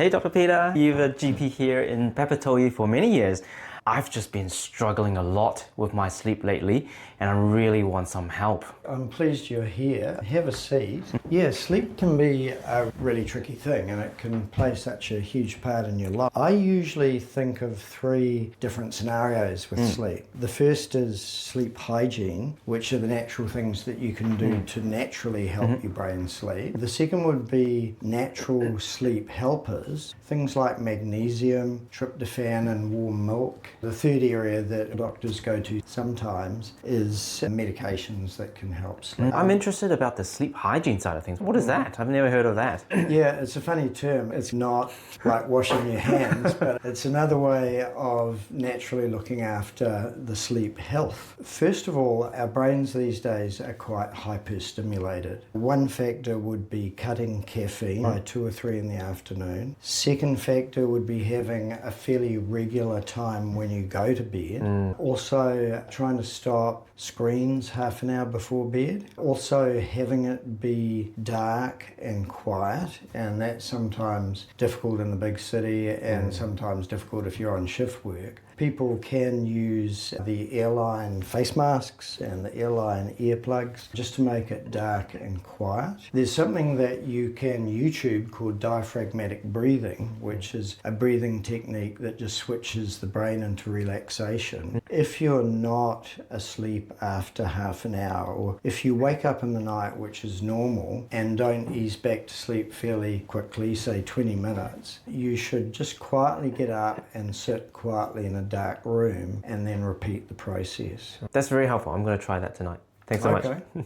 Hey Dr. Peter, you've a GP here in Papatoetoe for many years. I've just been struggling a lot with my sleep lately and I really want some help. I'm pleased you're here. Have a seat. Yeah, sleep can be a really tricky thing and it can play such a huge part in your life. I usually think of three different scenarios with sleep. The first is sleep hygiene, which are the natural things that you can do to naturally help your brain sleep. The second would be natural sleep helpers, things like magnesium, tryptophan and warm milk. The third area that doctors go to sometimes is medications that can help sleep. I'm interested about the sleep hygiene side of things. What is that? I've never heard of that. Yeah, it's a funny term. It's not like washing your hands, but it's another way of naturally looking after the sleep health. First of all, our brains these days are quite hyperstimulated. One factor would be cutting caffeine by 2 or 3 in the afternoon. Second factor would be having a fairly regular time when you go to bed. Also trying to stop screens half an hour before bed. Also having it be dark and quiet, and that's sometimes difficult in the big city and sometimes difficult if you're on shift work. People can use the airline face masks and the airline earplugs just to make it dark and quiet. There's something that you can YouTube called diaphragmatic breathing, which is a breathing technique that just switches the brain into relaxation. If you're not asleep after half an hour, or if you wake up in the night, which is normal, and don't ease back to sleep fairly quickly, say 20 minutes, you should just quietly get up and sit quietly in a dark room and then repeat the process. That's very helpful. I'm going to try that tonight. Thanks so much.